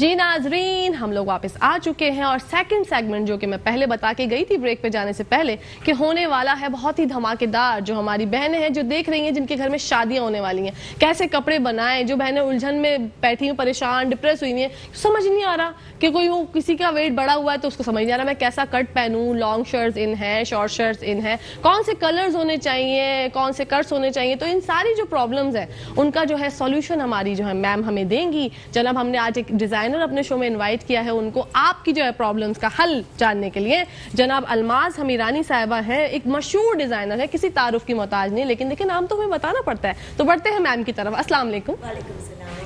जी नाजरीन, हम लोग वापस आ चुके हैं और सेकंड सेगमेंट जो कि मैं पहले बता के गई थी ब्रेक पे जाने से पहले कि होने वाला है बहुत ही धमाकेदार। जो हमारी बहनें हैं जो देख रही हैं जिनके घर में शादियां होने वाली हैं, कैसे कपड़े बनाएं, जो बहनें उलझन में बैठी हुई परेशान डिप्रेस हुई हैं, समझ नहीं आ रहा कि कोई किसी का वेट बढ़ा हुआ है तो उसको समझ नहीं आ रहा मैं कैसा कट पहनूं, लॉन्ग शर्ट्स इन है, शॉर्ट शर्ट्स इन है, कौन से कलर्स होने चाहिए, कौन से कट्स होने चाहिए। तो इन सारी जो प्रॉब्लम्स है उनका जो है सॉल्यूशन हमारी जो है मैम हमें देंगी। जनाब हमने आज एक डिजाइनर अपने शो में इनवाइट किया है उनको आपकी जो है प्रॉब्लम्स का हल जानने के लिए। जनाब अलमाज हमीरानी साहिबा है, एक मशहूर डिजाइनर है, किसी तारुफ की मोहताज नहीं, लेकिन देखिए नाम तो हमें बताना पड़ता है। तो बढ़ते हैं मैम की तरफ। अस्सलाम वालेकुम।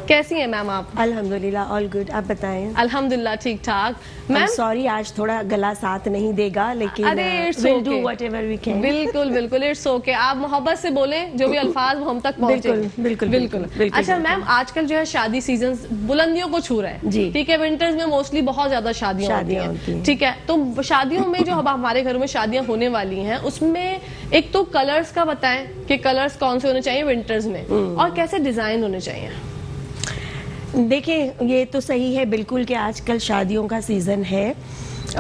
कैसी हैं मैम आप? अल्हम्दुलिल्लाह ऑल गुड, आप बताएं? अल्हम्दुलिल्लाह ठीक ठाक। मैम सॉरी आज थोड़ा गला साथ नहीं देगा, लेकिन we'll do whatever we can। बिल्कुल बिल्कुल, इट्स ओके। आप मोहब्बत से बोले, जो भी अल्फाज वो हम तक पहुंचे। बिल्कुल बिल्कुल। अच्छा मैम, आजकल जो है शादी सीजन बुलंदियों को छू रहा है जी, ठीक है। विंटर्स में मोस्टली बहुत ज्यादा शादियां होती हैं ठीक है। तो शादियों में जो अब हमारे घरों में शादियां होने वाली हैं उसमें एक तो कलर्स का बताएं कि कलर्स कौन से होने चाहिए विंटर्स में और कैसे डिजाइन होने चाहिए। देखिए ये तो सही है बिल्कुल कि आजकल शादियों का सीज़न है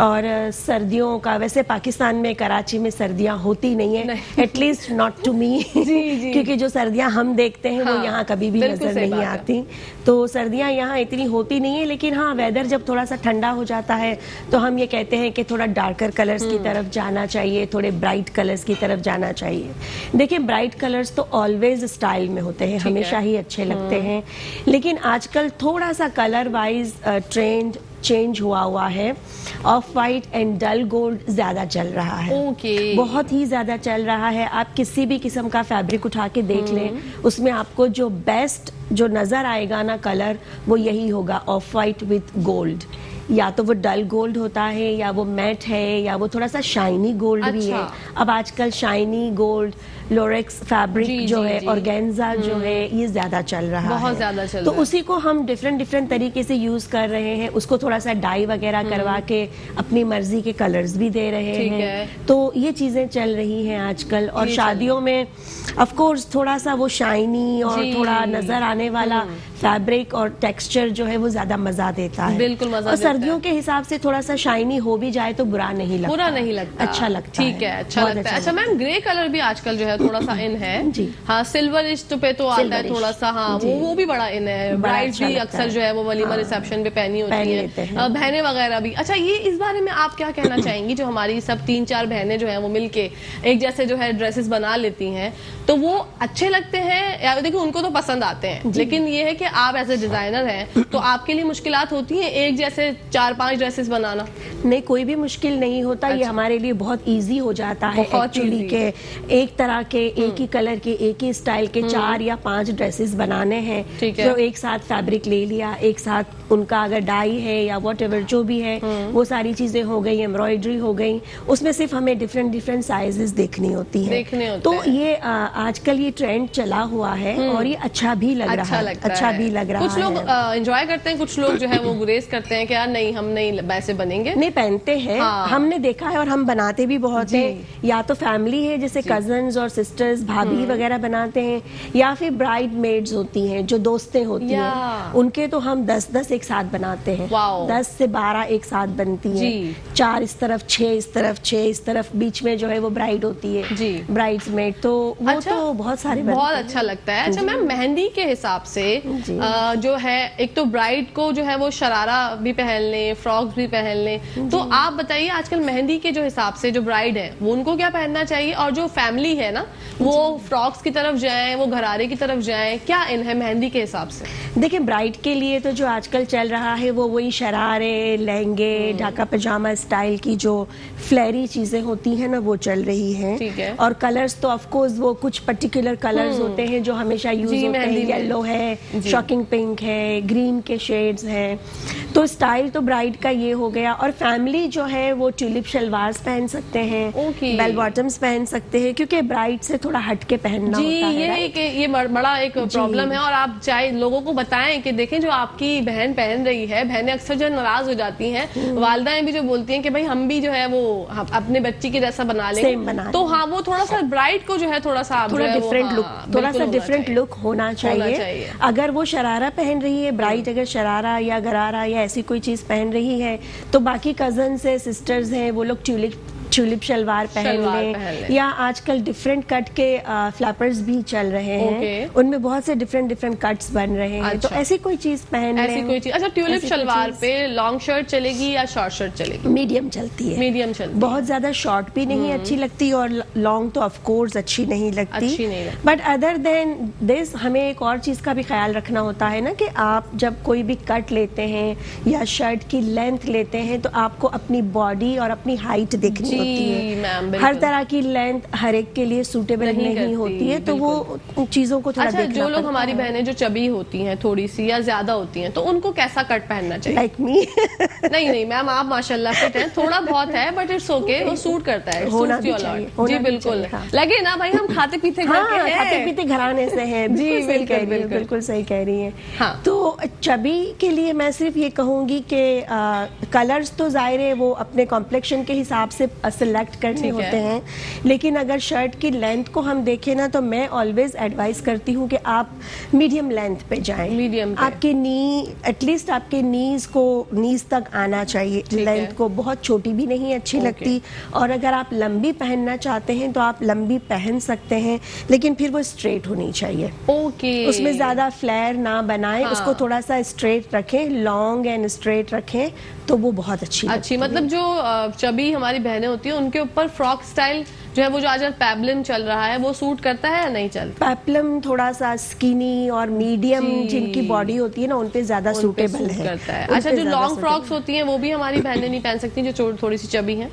और सर्दियों का, वैसे पाकिस्तान में कराची में सर्दियां होती नहीं है, एटलीस्ट नॉट टू मी, क्योंकि जो सर्दियां हम देखते हैं वो यहाँ कभी भी नजर नहीं आती। तो सर्दियां यहाँ इतनी होती नहीं है, लेकिन हाँ वेदर जब थोड़ा सा ठंडा हो जाता है तो हम ये कहते हैं कि थोड़ा डार्कर कलर्स की तरफ जाना चाहिए, थोड़े ब्राइट कलर्स की तरफ जाना चाहिए। देखिए ब्राइट कलर्स तो ऑलवेज स्टाइल में होते हैं, हमेशा ही अच्छे लगते हैं, लेकिन आजकल थोड़ा सा कलर वाइज ट्रेंड चेंज हुआ है। Off white and dull gold ज्यादा चल रहा है, बहुत ही ज्यादा चल रहा है। आप किसी भी किस्म का फैब्रिक उठा के देख लें, उसमें आपको जो बेस्ट जो नजर आएगा ना कलर, वो यही होगा ऑफ वाइट विथ गोल्ड। या तो वो डल गोल्ड होता है, या वो मैट है, या वो थोड़ा सा शाइनी गोल्ड भी है। अब आजकल शाइनी गोल्ड, लोरेक्स फैब्रिक जो है, ऑर्गेन्जा जो है, ये ज्यादा चल रहा है, बहुत ज्यादा चल रहा है। तो उसी को हम डिफरेंट तरीके से यूज कर रहे हैं, उसको थोड़ा सा डाई वगैरह करवा के अपनी मर्जी के कलर्स भी दे रहे हैं। तो ये चीजें चल रही हैं आजकल। और शादियों में ऑफ कोर्स थोड़ा सा वो शाइनी और थोड़ा नजर आने वाला फैब्रिक और टेक्सचर जो है वो ज्यादा मजा देता है। बिल्कुल मजा। और सर्दियों के हिसाब से थोड़ा सा शाइनी हो भी जाए तो बुरा नहीं लगता, अच्छा लगता है। ठीक है, अच्छा लगता है। अच्छा मैम, ग्रे कलर भी आजकल जो है थोड़ा सा इन है जी। हाँ, सिल्वरिश पे तो आता है थोड़ा सा, हाँ वो भी बड़ा इन है। ब्राइड्स भी अक्सर जो है वो वलीमा रिसेप्शन पे पहनी होती है, बहनें वगैरह भी। अच्छा ये इस बारे में आप क्या कहना चाहेंगी, जो हमारी सब 3-4 बहनें जो है वो मिलके एक जैसे जो है ड्रेसेस बना लेती हैं, तो वो अच्छे लगते हैं या देखिए उनको तो पसंद आते हैं, लेकिन ये है कि आप एज ए डिजाइनर हैं तो आपके लिए मुश्किलात होती है एक जैसे 4-5 ड्रेसेस बनाना? नहीं, कोई भी मुश्किल नहीं होता। ये हमारे लिए बहुत इजी हो जाता है एक्चुअली के एक तरह के एक ही कलर के एक ही स्टाइल के 4 या 5 ड्रेसेस बनाने हैं, तो एक साथ फैब्रिक ले लिया, एक साथ उनका अगर डाई है या व्हाटएवर जो भी है वो सारी चीजें हो गई, एम्ब्रॉयडरी हो गई, उसमें सिर्फ हमें डिफरेंट साइजेस देखनी होती है। तो ये आजकल ये ट्रेंड चला हुआ है और ये अच्छा भी लग रहा है, अच्छा भी लग रहा है। कुछ लोग एंजॉय करते हैं, कुछ लोग जो है वो गुरेज करते हैं कि यार नहीं हम नहीं वैसे बनेंगे, नहीं पहनते हैं। हमने देखा है और हम बनाते भी बहुत हैं। या तो फैमिली है जैसे कजन्स और सिस्टर्स, भाभी वगैरह बनाते हैं, या फिर ब्राइड मेड्स होती हैं जो दोस्तें होती हैं, उनके तो हम 10-10 एक साथ बनाते हैं। 10 से 12 एक साथ बनती हैं, 4 इस तरफ, 6 इस तरफ, 6 इस तरफ, बीच में जो है वो ब्राइड होती है, ब्राइड्स मेड। तो वो तो बहुत सारे, बहुत अच्छा लगता है। अच्छा मैम, मेहंदी के हिसाब से जो है एक तो ब्राइड को जो है वो शरारा भी पहन ले, फ्रॉक्स भी पहन ले, तो आप बताइए आजकल मेहंदी के जो हिसाब से जो ब्राइड है वो उनको क्या पहनना चाहिए, और जो फैमिली है ना वो फ्रॉक्स की तरफ जाएं, वो घरारे की तरफ जाएं, क्या इन है मेहंदी के हिसाब से? देखिए ब्राइड के लिए तो जो आजकल चल रहा है वो वही शरारे, लहंगे, ढाका पजामा स्टाइल की जो फ्लेरी चीजें होती हैं ना वो चल रही हैं। और कलर्स तो ऑफ कोर्स वो कुछ पर्टिकुलर कलर्स होते हैं जो हमेशा यूज होते हैं, येलो है, शॉकिंग पिंक है, ग्रीन के शेड्स हैं। तो स्टाइल तो ब्राइड का ये हो गया। और फैमिली जो है वो ट्यूलिप शलवार्स पहन सकते हैं, Okay. बेल बॉटम्स पहन सकते हैं, क्योंकि ब्राइड से थोड़ा हट के पहनना जी, होता है, ये right? ये बड़ा एक प्रॉब्लम है। और आप चाहे लोगों को बताएं कि देखें जो आपकी बहन पहन रही है, बहनें अक्सर जो नाराज हो जाती हैं, वालिदाएं भी जो बोलती हैं कि भाई हम भी जो है वो अपने बच्ची के जैसा बना Same लेंगे, बना तो हाँ वो थोड़ा सा ब्राइड को जो है थोड़ा सा थोड़ा डिफरेंट लुक, थोड़ा सा डिफरेंट लुक होना चाहिए। चाहिए। अगर वो शरारा पहन रही है ब्राइड, अगर शरारा या गरारा या ऐसी कोई चीज पहन रही है, तो बाकी कजन्स है, सिस्टर्स हैं, वो लोग ट्यूलिप शलवार पहन लें, या आजकल डिफरेंट कट के फ्लैपर्स भी चल रहे हैं, उनमें बहुत से डिफरेंट कट्स बन रहे हैं, तो ऐसी कोई चीज पहन लें। ऐसी कोई चीज। अच्छा, ट्यूलिप शलवार पे लॉन्ग शर्ट चलेगी या शॉर्ट शर्ट चलेगी? मीडियम चलती है, मीडियम चलती, बहुत ज्यादा शॉर्ट भी नहीं अच्छी लगती और लॉन्ग तो ऑफ कोर्स अच्छी नहीं लगती। बट अदर देन दिस हमें एक और चीज का भी ख्याल रखना होता है ना, कि आप जब कोई भी कट लेते हैं या शर्ट की लेंथ लेते हैं, तो आपको अपनी बॉडी और अपनी हाइट देखनी होती है। हर तरह की लेंथ हर एक के लिए सूटेबल नहीं होती है, तो वो चीजों को थोड़ा देखना जो लोग हमारी बहनें जो चबी होती हैं थोड़ी सी या ज्यादा होती हैं, तो उनको कैसा कट पहनना चाहिए? लाइक मी नहीं मैम, आप माशाल्लाह फिट हैं, थोड़ा बहुत है बट इट्स ओके, वो सूट करता है, होना भी चाहिए, जी बिल्कुल। लगे ना भाई हम खाते पीते खाते पीते घराने से हैं। जी बिल्कुल सही कह रही हैं। हाँ। तो चबी के लिए मैं सिर्फ ये कहूंगी कि कलर्स तो जाहिर है वो अपने कॉम्प्लेक्शन के हिसाब से सिलेक्ट करने होते हैं, लेकिन अगर शर्ट की लेंथ को हम देखें ना, तो मैं ऑलवेज एडवाइस करती हूँ कि आप मीडियम लेंथ पे जाएं। मीडियम आपके नी एटलीस्ट आपके नीज तक आना चाहिए लेंथ को, बहुत छोटी भी नहीं अच्छी लगती। और अगर आप लंबी पहनना चाहते हैं तो आप लंबी पहन सकते हैं, लेकिन फिर वो स्ट्रेट होनी चाहिए। उसमें ज्यादा फ्लेयर ना बनाएं, उसको थोड़ा सा स्ट्रेट रखें, लॉन्ग एंड स्ट्रेट रखें, तो वो बहुत अच्छी मतलब जो चबी हमारी बहनें होती हैं उनके ऊपर फ्रॉक स्टाइल जो है वो जो आजकल पैबलम चल रहा है, वो सूट करता है या नहीं चलता? पैबलम थोड़ा सा स्किनी और मीडियम जिनकी बॉडी होती है ना, उन पे ज्यादा सूटेबल है। करता है। अच्छा, जो लॉन्ग फ्रॉक्स होती हैं वो भी हमारी बहनें नहीं पहन सकती जो थोड़ी सी चबी हैं?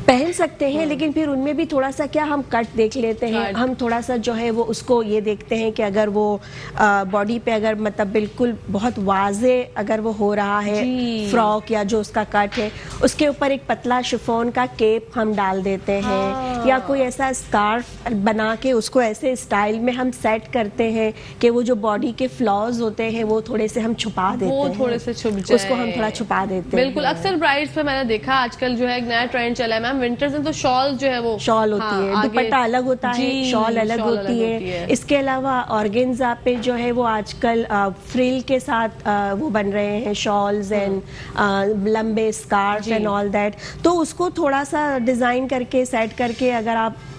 पहन सकते हैं, लेकिन फिर उनमें भी थोड़ा सा क्या हम कट देख लेते हैं, हम थोड़ा सा जो है वो उसको ये देखते हैं कि अगर वो बॉडी पे अगर मतलब बिल्कुल बहुत वाजे अगर वो हो रहा है फ्रॉक या जो उसका कट है, उसके ऊपर एक पतला शिफॉन का केप हम डाल देते हैं, या कोई ऐसा स्कार्फ बना के उसको ऐसे स्टाइल में हम सेट करते हैं कि वो जो बॉडी के फ्लॉज होते हैं वो थोड़े से हम छुपा देते हैं, थोड़े से छुप जाए, उसको हम थोड़ा छुपा देते हैं। बिल्कुल। अक्सर ब्राइड्स पे मैंने देखा आजकल जो है एक नया ट्रेंड चला है मैम, विंटर्स में तो शॉल जो है वो शॉल होती है, दुपट्टा अलग होता है, शॉल अलग होती है। इसके अलावा ऑर्गेन्जा पे जो है वो आजकल फ्रिल के साथ वो बन रहे हैं शॉल्स एंड लंबे स्कार्फ एंड ऑल दैट, तो उसको थोड़ा सा डिजाइन करके सेट करके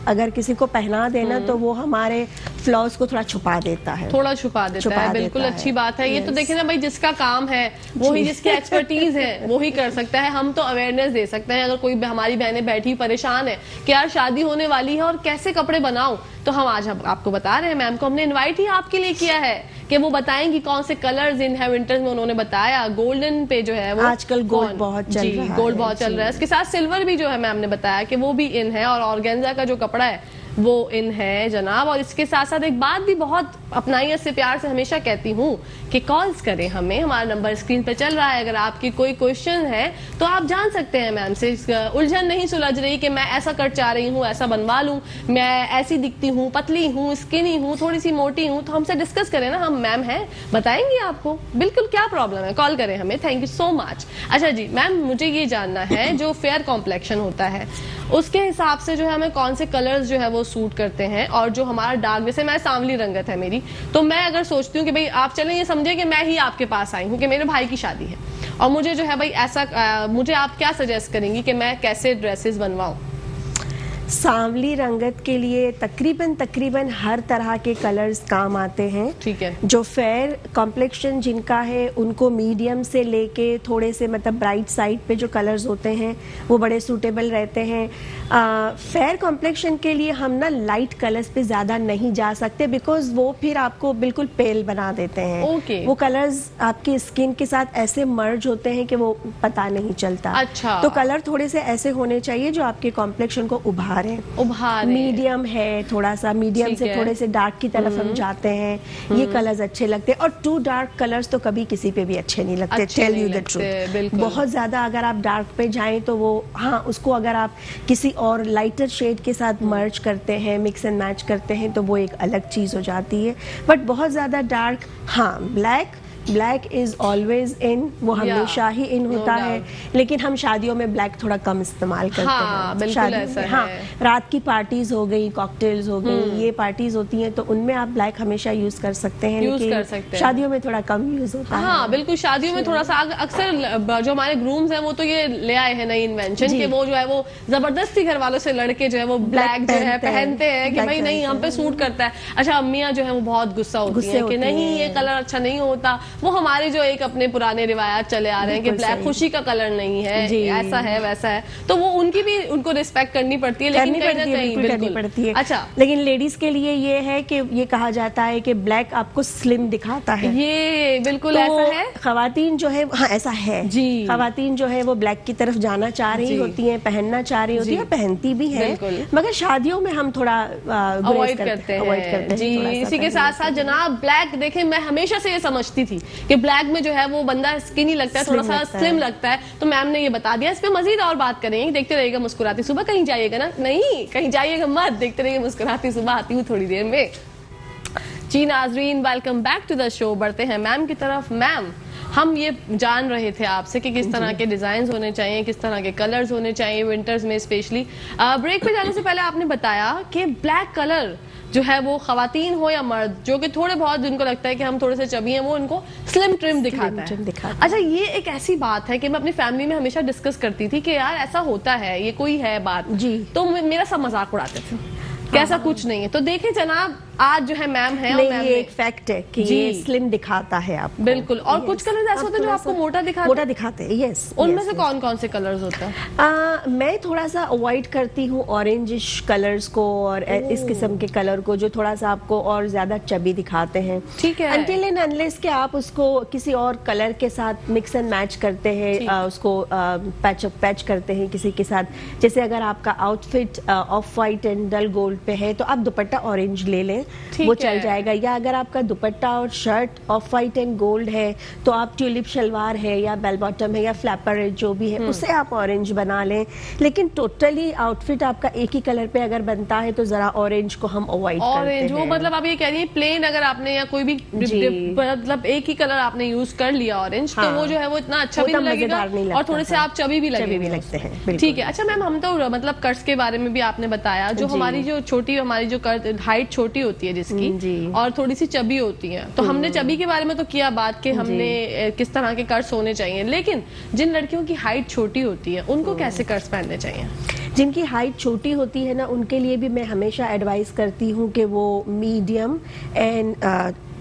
अगर किसी को पहना देना, तो वो हमारे फ्लॉज को थोड़ा छुपा देता है, बिल्कुल अच्छी बात है। ये तो देखिए ना भाई, जिसका काम है वही, जिसकी एक्सपर्टीज है वही कर सकता है। हम तो अवेयरनेस दे सकते हैं। अगर कोई हमारी बहनें बैठी परेशान है कि यार शादी होने वाली है और कैसे कपड़े बनाऊं, तो हम आज आपको बता रहे हैं, मैम को हमने इनवाइट ही आपके लिए किया है कि वो बताएंगी कौन से कलर्स इन है विंटर्स में। उन्होंने बताया गोल्डन पे जो है वो आजकल गोल्ड बहुत चल रहा है, गोल्ड बहुत चल रहा है। इसके साथ सिल्वर भी जो है मैम ने बताया कि वो भी इन है, और ऑर्गेन्जा का जो कपड़ा है वो इन है जनाब। और इसके साथ साथ एक बात भी बहुत अपनाइए से प्यार से हमेशा कहती हूँ कि कॉल्स करें हमें, हमारा नंबर स्क्रीन पे चल रहा है। अगर आपकी कोई क्वेश्चन है तो आप जान सकते हैं मैम से, उलझन नहीं सुलझ रही कि मैं ऐसा कट चाह रही हूँ, ऐसा बनवा लूँ, मैं ऐसी दिखती हूँ, पतली हूँ, स्किनी हूँ, थोड़ी सी मोटी हूँ, तो हमसे डिस्कस करें ना, हम मैम हैं, बताएंगे आपको बिल्कुल क्या प्रॉब्लम है। कॉल करें हमें। Thank you so much. अच्छा जी मैम, मुझे ये जानना है, जो फेयर कॉम्प्लेक्शन होता है उसके हिसाब से जो है हमें कौन से कलर्स जो है वो सूट करते हैं, और जो हमारा डार्क, जैसे मैं सांवली रंगत है मेरी, तो मैं अगर सोचती हूँ कि भाई आप चलें, ये समझे कि मैं ही आपके पास आई हूँ कि मेरे भाई की शादी है, और मुझे जो है भाई ऐसा मुझे आप क्या सजेस्ट करेंगी कि मैं कैसे ड्रेसेस बनवाऊं? सांवली रंगत के लिए तकरीबन हर तरह के कलर्स काम आते हैं। ठीक है। जो फेयर कॉम्प्लेक्शन जिनका है उनको मीडियम से लेके थोड़े से मतलब ब्राइट साइड पे जो कलर्स होते हैं वो बड़े सूटेबल रहते हैं। फेयर कॉम्प्लेक्शन के लिए हम ना लाइट कलर्स पे ज़्यादा नहीं जा सकते, बिकॉज वो फिर आपको बिल्कुल पेल बना देते हैं। वो कलर्स आपकी स्किन के साथ ऐसे मर्ज होते हैं कि वो पता नहीं चलता। अच्छा। तो कलर थोड़े से ऐसे होने चाहिए जो आपके कॉम्प्लेक्शन को उभार उभारे मीडियम है, थोड़ा सा मीडियम से थोड़े से डार्क की तरफ हम जाते हैं, ये कलर्स अच्छे लगते हैं। और टू डार्क कलर्स तो कभी किसी पे भी अच्छे नहीं लगते, टेल यू द ट्रूथ। बहुत ज्यादा अगर आप डार्क पे जाएं तो वो, हाँ, उसको अगर आप किसी और लाइटर शेड के साथ मर्ज करते हैं, मिक्स एंड मैच करते हैं, तो वो एक अलग चीज हो जाती है। बट बहुत ज्यादा डार्क, हाँ, ब्लैक इज ऑलवेज इन, वो हमेशा ही इन होता है, लेकिन हम शादियों में ब्लैक थोड़ा कम इस्तेमाल करते हैं। बिल्कुल ऐसा है। हाँ, रात की पार्टीज हो गई, कॉकटेल्स हो गई, ये पार्टीज होती हैं, तो उनमें आप ब्लैक हमेशा यूज कर सकते हैं, लेकिन शादियों में थोड़ा कम यूज होता है। हाँ बिल्कुल, शादियों में थोड़ा सा अक्सर जो हमारे ग्रूम्स हैं वो तो ये ले आए हैं नई इन्वेंशन कि वो जो है वो जबरदस्ती घर वालों से लड़के जो है वो ब्लैक जो है पहनते हैं कि भाई नहीं हम पे सूट करता है। अच्छा, अम्मियाँ जो है वो बहुत गुस्सा होती है कि नहीं ये कलर अच्छा नहीं होता। वो हमारे जो एक अपने पुराने रिवायात चले आ रहे हैं कि ब्लैक खुशी का कलर नहीं है, ऐसा है वैसा है, तो वो उनकी भी उनको रिस्पेक्ट करनी पड़ती है, लेकिन कहीं ना कहीं करनी पड़ती है। अच्छा, लेकिन लेडीज के लिए ये है कि ये कहा जाता है कि ब्लैक आपको स्लिम दिखाता है। ये बिल्कुल तो ऐसा है। खवातीन जो है, हाँ ऐसा है जी, खवातीन जो है वो ब्लैक की तरफ जाना चाह रही होती हैं, पहनना चाह रही होती है, पहनती भी है, मगर शादियों में हम थोड़ा अवॉइड करते हैं। जी, इसी के साथ साथ जनाब ब्लैक देखें, मैं हमेशा से ये समझती थी कि ब्लैक में जो है वो बंदा स्किनी लगता है, थोड़ा सा स्लिम लगता है, तो मैम ने ये बता दिया। इस पे मजीद और बात करेंगे। देखते रहिएगा मुस्कुराती सुबह। कहीं जाइएगा ना, नहीं कहीं जाइएगा मत, देखते रहिए मुस्कुराती सुबह। आती हूँ थोड़ी देर में। जी नाजरीन, welcome back to the show. बढ़ते हैं मैम की तरफ। मैम, हम ये जान रहे थे आपसे कि किस तरह के डिजाइन होने चाहिए, किस तरह के कलर्स होने चाहिए विंटर्स में स्पेशली। ब्रेक पे जाने से पहले आपने बताया कि ब्लैक कलर जो है वो खवातीन हो या मर्द, जो कि थोड़े बहुत जिनको लगता है कि हम थोड़े से चबी हैं, वो इनको स्लिम ट्रिम दिखाता है। अच्छा, ये एक ऐसी बात है कि मैं अपनी फैमिली में हमेशा डिस्कस करती थी कि यार ऐसा होता है, ये कोई है बात जी, तो मेरा सब मजाक उड़ाते थे कि ऐसा कुछ नहीं है। तो देखें जनाब, आज जो है मैम है, और मैम ये एक फैक्ट है कि ये स्लिम दिखाता है आपको। बिल्कुल। और कुछ कलर्स ऐसे होते हैं जो आपको मोटा दिखाते हैं। यस। उनमें से कौन कौन से कलर्स होते हैं? मैं थोड़ा सा अवॉइड करती हूँ ऑरेंजिश कलर्स को और इस किस्म के कलर को जो थोड़ा सा आपको और ज्यादा चबी दिखाते हैं। ठीक है। अनटिल एंड अनलेस के आप उसको किसी और कलर के साथ मिक्स एंड मैच करते हैं, उसको पैच करते हैं किसी के साथ। जैसे अगर आपका outfit off white and dull gold पे है तो आप दुपट्टा ऑरेंज ले लें, वो चल जाएगा। या अगर आपका दुपट्टा और shirt of white and gold है तो आप ट्यूलिप शलवार है या बेल बॉटम है या फ्लैपर है, जो भी है उसे आप ऑरेंज बना लें। लेकिन टोटली आउटफिट आपका एक ही कलर पे अगर बनता है तो जरा ऑरेंज को हम अवॉइड करते हैं। वो मतलब आप ये कह रही है प्लेन अगर आपने या कोई भी मतलब एक ही कलर आपने यूज कर लिया ऑरेंज, तो वो जो है वो इतना अच्छा भी नहीं लगेगा और थोड़े से आप चबी भी लगते हैं। ठीक है। अच्छा मैम, हम तो मतलब कर्ज के बारे में भी आपने बताया, जो हमारी जो हाइट छोटी होती है जिसकी और थोड़ी सी चबी होती है, तो हमने चबी के बारे में तो किया बात कि हमने किस तरह के कर्स होने चाहिए, लेकिन जिन लड़कियों की हाइट छोटी होती है उनको कैसे कर्स पहनने चाहिए? जिनकी हाइट छोटी होती है ना, उनके लिए भी मैं हमेशा एडवाइस करती हूँ कि वो मीडियम एंड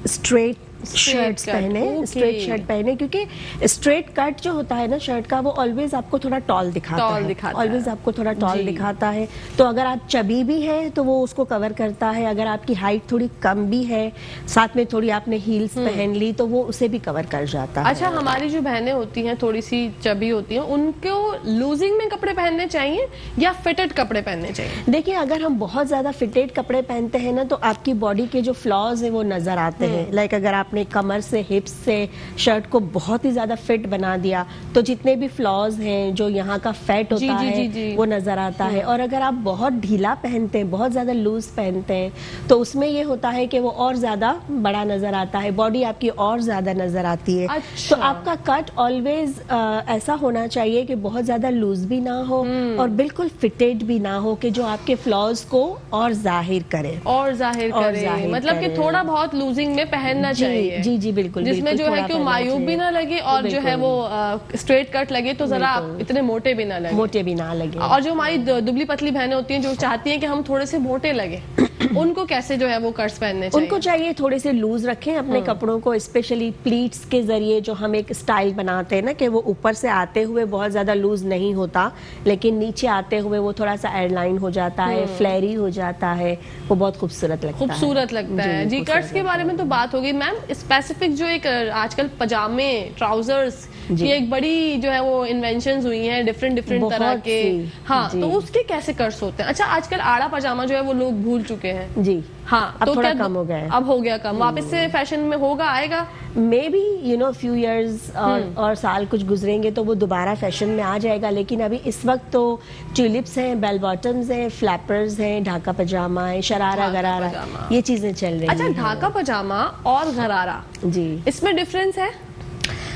स्ट्रेट शर्ट्स पहने, स्ट्रेट शर्ट पहने, क्योंकि स्ट्रेट कट जो होता है ना शर्ट का, वो ऑलवेज आपको थोड़ा टॉल दिखाता है, ऑलवेज आपको थोड़ा टॉल दिखाता है। तो अगर आप चबी भी हैं तो वो उसको कवर करता है, अगर आपकी हाइट थोड़ी कम भी है, साथ में थोड़ी आपने हील्स पहन ली, तो वो उसे भी कवर कर जाता है। अच्छा, हमारी जो बहनें होती हैं थोड़ी सी चबी होती हैं, उनको लूजिंग में कपड़े पहनने चाहिए या फिटेड कपड़े पहनने चाहिए? देखिए, अगर हम बहुत ज्यादा फिटेड कपड़े पहनते हैं ना तो आपकी बॉडी के जो फ्लॉज है वो नजर आते हैं। लाइक अगर आपने कमर से हिप्स से शर्ट को बहुत ही ज्यादा फिट बना दिया तो जितने भी फ्लॉज हैं, जो यहाँ का फैट होता है वो नजर आता है। और अगर आप बहुत ढीला पहनते हैं, बहुत ज्यादा लूज पहनते हैं, तो उसमें ये होता है कि वो और ज्यादा बड़ा नजर आता है, बॉडी आपकी और ज्यादा नजर आती है। अच्छा। तो आपका कट ऑलवेज ऐसा होना चाहिए कि बहुत ज्यादा लूज भी ना हो और बिल्कुल फिटेड भी ना हो कि जो आपके फ्लॉज को और जाहिर करे, मतलब कि थोड़ा बहुत लूजिंग में पहनना चाहिए। जी बिल्कुल, जिसमें जो है कि मायूब भी ना लगे और जो है वो स्ट्रेट कट लगे, तो जरा आप इतने मोटे भी ना लगे। और जो हमारी दुबली पतली बहनें होती हैं जो चाहती हैं कि हम थोड़े से मोटे लगे, उनको कैसे जो है वो कर्स पहनने चाहिए? उनको चाहिए थोड़े से लूज रखें अपने कपड़ों को, स्पेशली प्लीट्स के जरिए जो हम एक स्टाइल बनाते हैं ना कि वो ऊपर से आते हुए बहुत ज्यादा लूज नहीं होता, लेकिन नीचे आते हुए वो थोड़ा सा एयरलाइन हो जाता है, फ्लैरी हो जाता है, वो बहुत खूबसूरत लगता है। जी, कर्स के बारे में तो बात होगी। मैम, स्पेसिफिक जो एक आजकल पजामे, ट्राउजर्स की एक बड़ी जो है वो इन्वेंशंस हुई हैं डिफरेंट तरह के। हाँ, तो उसके कैसे कर्स होते हैं? अच्छा, आजकल आड़ा पजामा जो है वो लोग भूल चुके हैं जी। हाँ, अब तो थोड़ा क्या कम हो गया है। अब हो गया कम, वापस से फैशन में होगा, आएगा मे बी फ्यू इयर्स और साल कुछ गुजरेंगे तो वो दोबारा फैशन में आ जाएगा। लेकिन अभी इस वक्त तो ट्यूलिप्स हैं, बेल बॉटम्स हैं, फ्लैपर्स हैं, ढाका पजामा है, शरारा गरारा, ये चीजें चल रही हैं। अच्छा, ढाका पजामा और गरारा जी, इसमें डिफरेंस है?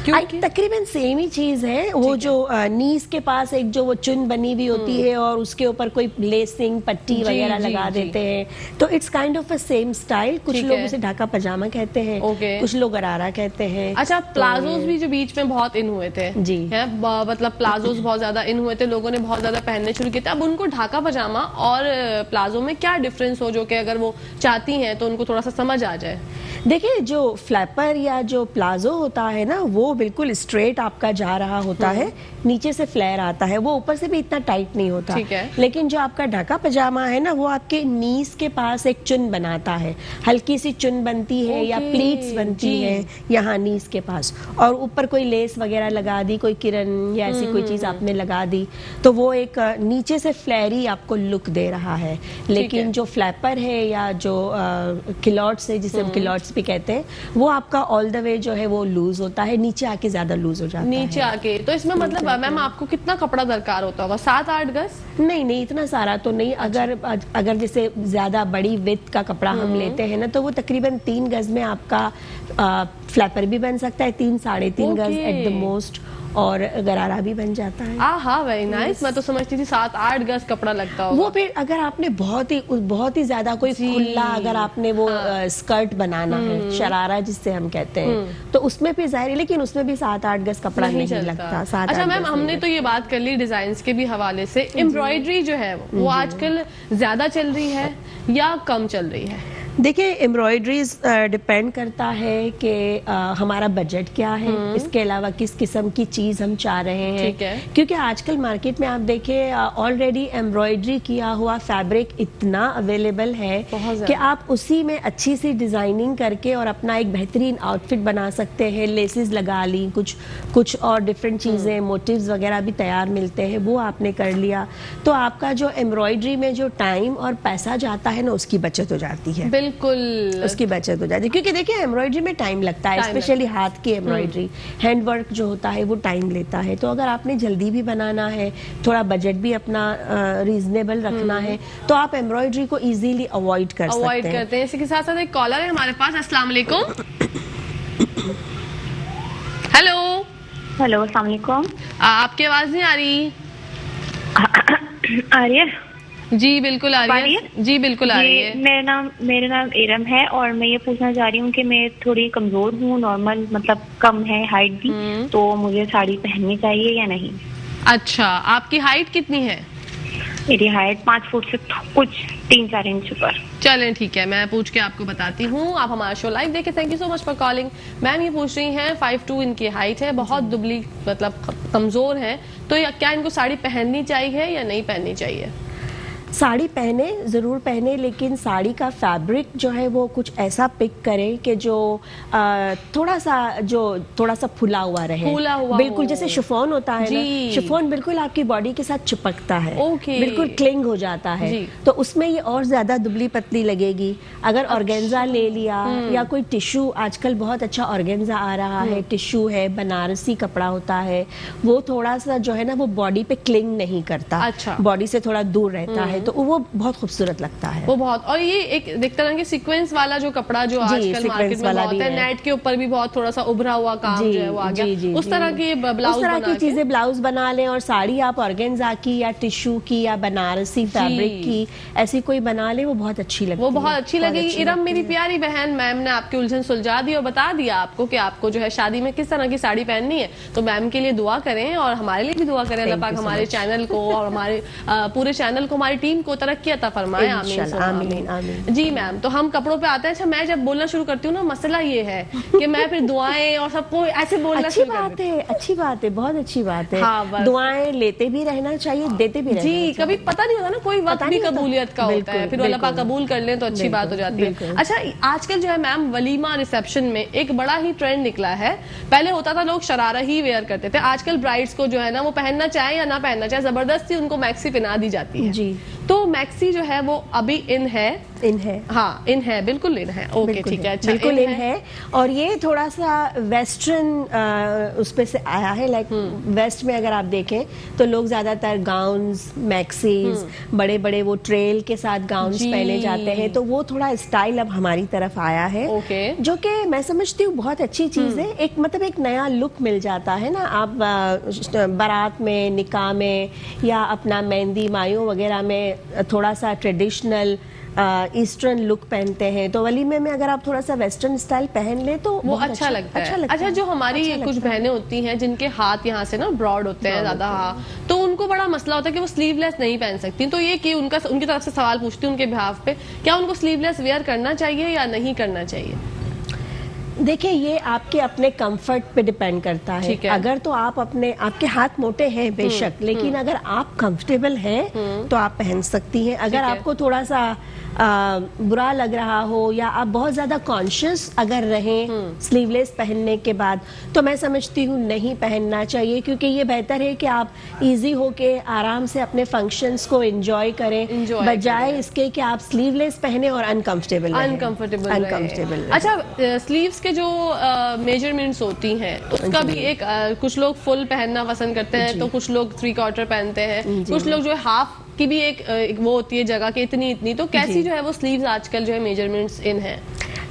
तकरीबन सेम ही चीज है। वो जो नीज के पास एक जो वो चुन बनी हुई होती है और उसके ऊपर कोई लेसिंग पट्टी वगैरह लगा देते हैं, तो it's kind of a same style. कुछ लोग उसे ढाका पजामा कहते हैं, कुछ लोग गरारा कहते हैं। अच्छा, प्लाजोस भी जो बीच में बहुत इन हुए थे जी, है, मतलब प्लाजोस बहुत ज्यादा इन हुए थे, लोगों ने बहुत ज्यादा पहनने शुरू किए थे। अब उनको ढाका पजामा और प्लाजो में क्या डिफरेंस हो, जो कि अगर वो चाहती हैं तो उनको थोड़ा सा समझ आ जाए? देखिए, जो फ्लैपर या जो प्लाजो होता है ना, वो बिल्कुल स्ट्रेट आपका जा रहा होता है, नीचे से फ्लेयर आता है, वो ऊपर से भी इतना टाइट नहीं होता। ठीक है। लेकिन जो आपका ढाका पजामा है ना, वो आपके नीज के पास एक चुन बनाता है, हल्की सी चुन बनती है या प्लीट्स बनती है यहाँ नीज के पास, और ऊपर कोई लेस वगैरह लगा दी, कोई किरण या ऐसी कोई चीज आपने लगा दी, तो वो एक नीचे से फ्लेयरी आपको लुक दे रहा है। लेकिन जो फ्लैपर है या जो किलॉट्स है, जिसे हम किलॉट्स भी कहते हैं, वो आपका ऑल द वे जो है वो लूज होता है, नीचे आके ज्यादा लूज हो जाता है। नीचे आके तो इसमें मतलब मैम आपको कितना कपड़ा दरकार होता होगा? 7-8 गज? नहीं, इतना सारा तो नहीं। अगर जैसे ज्यादा बड़ी विड्थ का कपड़ा हम लेते हैं ना, तो वो तकरीबन 3 गज में आपका फ्लैपर भी बन सकता है, 3-3.5 गज एट द मोस्ट, और गरारा भी बन जाता है। हाँ, वेरी नाइस। मैं तो समझती थी 7-8 गज कपड़ा लगता होगा। वो फिर अगर आपने बहुत ही ज्यादा कोई खुला अगर आपने वो स्कर्ट बनाना है, शरारा जिससे हम कहते हैं, तो उसमें भी जाहिर है, लेकिन उसमें भी 7-8 गज कपड़ा नहीं लगता। अच्छा मैम, हमने तो ये बात कर ली डिजाइन के भी हवाले से, एम्ब्रॉयडरी जो है वो आजकल ज्यादा चल रही है या कम चल रही है? देखिए, एम्ब्रॉयडरीज डिपेंड करता है कि हमारा बजट क्या है, इसके अलावा किस किस्म की चीज हम चाह रहे हैं। ठीक है। क्योंकि आजकल मार्केट में आप देखें, ऑलरेडी एम्ब्रॉयडरी किया हुआ फैब्रिक इतना अवेलेबल है कि आप उसी में अच्छी सी डिजाइनिंग करके और अपना एक बेहतरीन आउटफिट बना सकते हैं। लेसेस लगा ली, कुछ और डिफरेंट चीजें, मोटिव्स वगैरह भी तैयार मिलते हैं, वो आपने कर लिया, तो आपका जो एम्ब्रॉयडरी में जो टाइम और पैसा जाता है ना, उसकी बचत हो जाती है। बिल्कुल, उसकी बचत हो जाती है। क्योंकि देखिए, एम्ब्रॉयडरी में टाइम लगता है, स्पेशली हाथ की एम्ब्रॉयडरी, हैंड वर्क जो होता है वो टाइम लेता है। तो अगर आपने जल्दी भी बनाना है, थोड़ा बजट भी अपना रीजनेबल रखना है, तो आप एम्ब्रॉयडरी को इजीली अवॉइड करते हैं। इसी के साथ साथ एक कॉलर है हमारे पास। अस्सलाम वालेकुम। हेलो अस्सलाम वालेकुम। आपकी आवाज नहीं आ रही? आ रही है? जी बिल्कुल आ रही है। जी बिल्कुल आ रही है। मेरा नाम इरम है और मैं ये पूछना चाह रही हूँ कि मैं थोड़ी कमजोर हूँ, नॉर्मल मतलब कम है हाइट भी, तो मुझे साड़ी पहननी चाहिए या नहीं? अच्छा, आपकी हाइट कितनी है? मेरी हाइट 5 फुट से कुछ 3-4 इंच ऊपर। चलें ठीक है, मैं पूछ के आपको बताती हूँ। आप हमारा शो लाइव देखें। Thank you so much for calling. Ma'am ये पूछ रही हैं 5'2" इनकी हाइट है, बहुत दुबली मतलब कमजोर है, तो क्या इनको साड़ी पहननी चाहिए या नहीं पहननी चाहिए? साड़ी पहने, जरूर पहने, लेकिन साड़ी का फैब्रिक जो है वो कुछ ऐसा पिक करें कि जो थोड़ा सा फुला हुआ रहे, बिल्कुल जैसे शिफॉन होता है ना, शिफॉन बिल्कुल आपकी बॉडी के साथ चिपकता है, बिल्कुल क्लिंग हो जाता है, तो उसमें ये और ज्यादा दुबली पतली लगेगी। अगर ऑर्गेन्जा ले लिया या कोई टिश्यू, आजकल बहुत अच्छा ऑर्गेन्जा आ रहा है, टिश्यू है, बनारसी कपड़ा होता है, वो थोड़ा सा जो है ना वो बॉडी पे क्लिंग नहीं करता, बॉडी से थोड़ा दूर रहता है, तो वो बहुत खूबसूरत लगता है। वो बहुत, और ये एक देखते हैं कि सीक्वेंस वाला जो कपड़ा जो आजकल मार्केट में बहुत है, नेट के ऊपर भी बहुत थोड़ा सा उभरा हुआ काम जो है वो आ गया, उस तरह की ब्लाउज, उस तरह की चीजें ब्लाउज बना लें, और साड़ी आप ऑर्गेन्जा की या टिश्यू की या बनारसी फैब्रिक की ऐसी कोई बना ले, वो बहुत अच्छी लगेगी, वो बहुत अच्छी लगेगी। इरम मेरी प्यारी बहन, मैम ने आपकी उलझन सुलझा दी और बता दिया आपको कि आपको जो है शादी में किस तरह की साड़ी पहननी है। तो मैम के लिए दुआ करें और हमारे लिए भी दुआ करें, अल्लाह पाक हमारे चैनल को और हमारे पूरे चैनल को, हमारी टीम तालीम को तरक्की अता फरमाए, आमीन इंशाल्लाह, सुम्मा आमीन, आमीन। जी मैम, तो हम कपड़ों पे आते हैं। अच्छा, मैं जब बोलना शुरू करती हूँ ना, मसला ये है कि मैं फिर दुआएं और सबको ऐसे बोलना अच्छी शुरू कर बात है, अच्छी बात है, बहुत अच्छी बात है। हाँ, बस। दुआएं लेते भी रहना चाहिए, देते भी रहना जी, चाहिए। कभी पता नहीं होता ना, कोई वक्त पता भी नहीं होता। कबूलियत का होता है, बिल्कुल, फिर अल्लाह पाक बिल्कुल। कबूल कर लें तो अच्छी बात हो जाती है। बिल्कुल। अच्छा, आजकल जो है मैम, वलीमा रिसेप्शन में एक बड़ा ही ट्रेंड निकला है। पहले होता था लोग शरारा ही वेयर करते थे, आजकल ब्राइड्स को जो है ना, वो पहनना चाहे या ना पहनना चाहे, जबरदस्ती उनको मैक्सी पहना दी जाती है। जी। तो मैक्सी जो है वो अभी इन है। इन है, हाँ, इन है, बिल्कुल इन है। ओके, बिल्कुल ठीक है। अच्छा, बिल्कुल इन है। और ये थोड़ा सा वेस्टर्न उस पे से आया है, लाइक वेस्ट में अगर आप देखें तो लोग ज्यादातर गाउन्स, मैक्सीज, बड़े बड़े वो ट्रेल के साथ गाउन्स जी। पहने जाते हैं, तो वो थोड़ा स्टाइल अब हमारी तरफ आया है। ओके। जो कि मैं समझती हूँ बहुत अच्छी चीज है। एक मतलब एक नया लुक मिल जाता है ना, आप बारात में, निकाह में या अपना मेहंदी मायों वगैरह में थोड़ा सा ट्रेडिशनल ईस्टर्न लुक पहनते हैं, तो वलीमे में अगर आप थोड़ा सा वेस्टर्न स्टाइल पहन ले तो वो बहुत अच्छा लगता है। अच्छा अच्छा, जो हमारी अच्छा कुछ लगता है। बहनें होती हैं जिनके हाथ यहाँ से ना ब्रॉड होते हैं ज्यादा, हाँ, तो उनको बड़ा मसला होता है कि वो स्लीवलेस नहीं पहन सकती। तो ये कि उनकी तरफ से सवाल पूछती हूँ उनके बिहाफ पे, क्या उनको स्लीवलेस वेयर करना चाहिए या नहीं करना चाहिए? देखिए, ये आपके अपने कंफर्ट पे डिपेंड करता है। ठीक है। अगर तो आप आपके हाथ मोटे हैं बेशक, लेकिन अगर आप कंफर्टेबल हैं तो आप पहन सकती हैं। अगर ठीक है। आपको थोड़ा सा बुरा लग रहा हो या आप बहुत ज्यादा कॉन्शियस अगर रहें स्लीवलेस पहनने के बाद, तो मैं समझती हूँ नहीं पहनना चाहिए, क्योंकि ये बेहतर है कि आप इजी होके आराम से अपने फंक्शंस को एंजॉय करें, बजाय इसके कि आप स्लीवलेस पहने और अनकंफर्टेबल अनकंफर्टेबल। अच्छा, स्लीव्स के जो मेजरमेंट्स होती हैं, उसका भी एक कुछ लोग फुल पहनना पसंद करते हैं, तो कुछ लोग 3/4 पहनते हैं, कुछ लोग जो है हाफ की भी एक वो होती है जगह के इतनी इतनी। तो कैसी जो है वो स्लीव्स आजकल जो है मेजरमेंट्स इन है?